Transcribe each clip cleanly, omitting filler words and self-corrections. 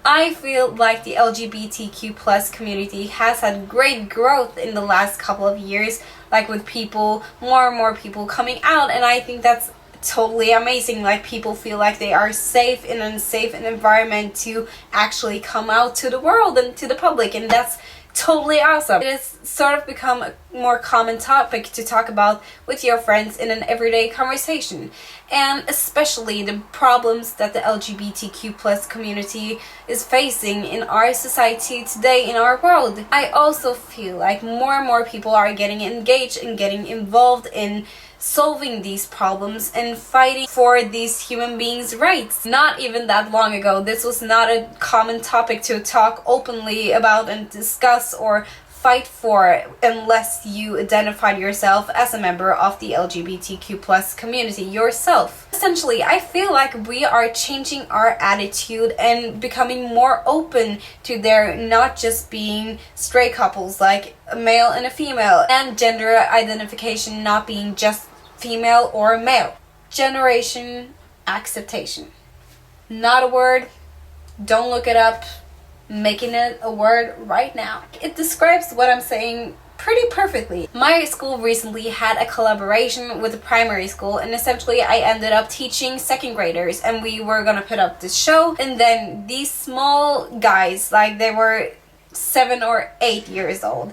I feel like the LGBTQ plus community has had great growth in the last couple of years, like with people, more and more people coming out, and I think that's totally amazing. Like, people feel like they are safe in a safe environment to actually come out to the world and to the public, and that's totally awesome. It has sort of become a more common topic to talk about with your friends in an everyday conversation, and especially the problems that the LGBTQ plus community is facing in our society today, in our world. I also feel like more and more people are getting engaged and getting involved in solving these problems and fighting for these human beings' rights. Not even that long ago, this was not a common topic to talk openly about and discuss or fight for unless you identified yourself as a member of the LGBTQ plus community yourself. Essentially, I feel like we are changing our attitude and becoming more open to there not just being straight couples like a male and a female, and gender identification not being just female or male. Generation acceptation. Not a word. Don't look it up. Making it a word right now. It describes what I'm saying pretty perfectly. My school recently had a collaboration with a primary school, and essentially I ended up teaching second graders, and we were gonna put up this show, and then these small guys, like they were 7 or 8 years old,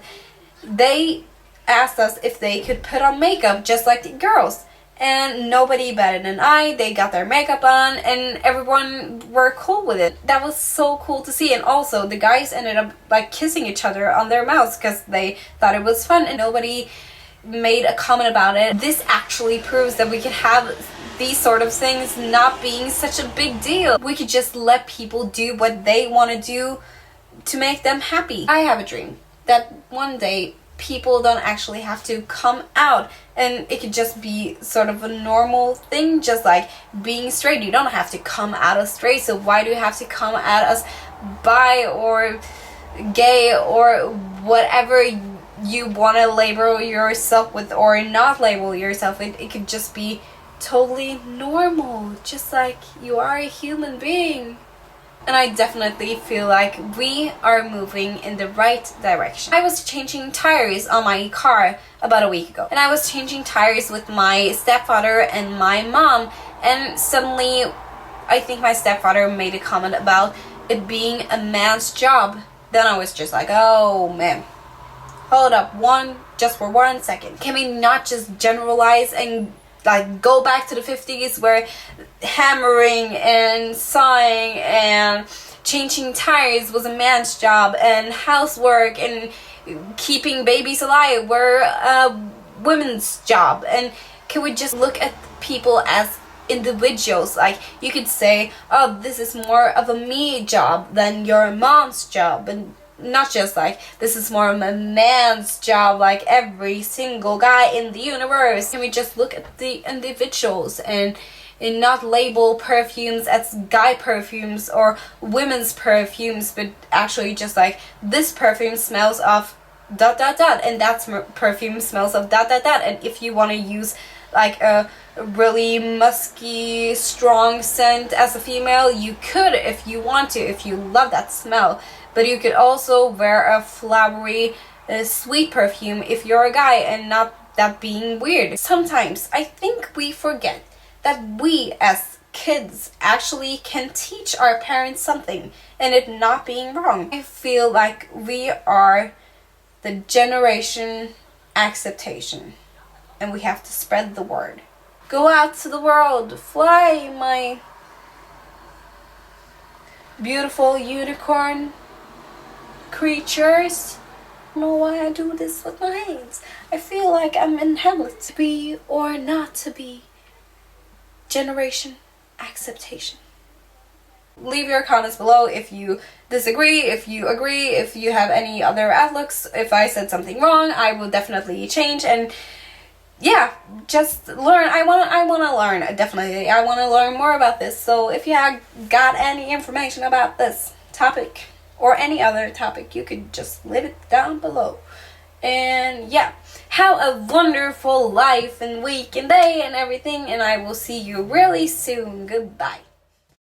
they asked us if they could put on makeup just like the girls, and nobody better than they got their makeup on, and everyone were cool with it. That was so cool to see. And also the guys ended up like kissing each other on their mouths because they thought it was fun, and nobody made a comment about it. This actually proves that we can have these sort of things not being such a big deal. We could just let people do what they want to do to make them happy. I have a dream that one day people don't actually have to come out, and it could just be sort of a normal thing, just like being straight. You don't have to come out as straight, so why do you have to come out as bi or gay or whatever you want to label yourself with, or not label yourself? It could just be totally normal, just like you are a human being. And I definitely feel like we are moving in the right direction. I was changing tires on my car about a week ago, and I was changing tires with my stepfather and my mom, and suddenly I think my stepfather made a comment about it being a man's job. Then I was just like, oh man, hold up, just for 1 second. Can we not just generalize and like go back to the 50s where hammering and sawing and changing tires was a man's job, and housework and keeping babies alive were a women's job? And can we just look at people as individuals? Like, you could say, oh, this is more of a me job than your mom's job, and not just like this is more of a man's job like every single guy in the universe. Can we just look at the individuals and not label perfumes as guy perfumes or women's perfumes, but actually just like this perfume smells of ... and that's perfume smells of ... and if you want to use like a really musky strong scent as a female, you could if you want to, if you love that smell. But you could also wear a flowery, sweet perfume if you're a guy, and not that being weird. Sometimes I think we forget that we as kids actually can teach our parents something, and it not being wrong. I feel like we are the generation acceptation, and we have to spread the word. Go out to the world, fly, my beautiful unicorn creatures. I don't know why I do this with my hands. I feel like I'm in Hamlet. To be or not to be. Generation acceptation. Leave your comments below if you disagree, if you agree, if you have any other outlooks. If I said something wrong, I will definitely change. And yeah, just learn. I wanna learn, definitely. I wanna learn more about this. So if you have got any information about this topic or any other topic, you could just leave it down below. And yeah, have a wonderful life and week and day and everything, and I will see you really soon. Goodbye.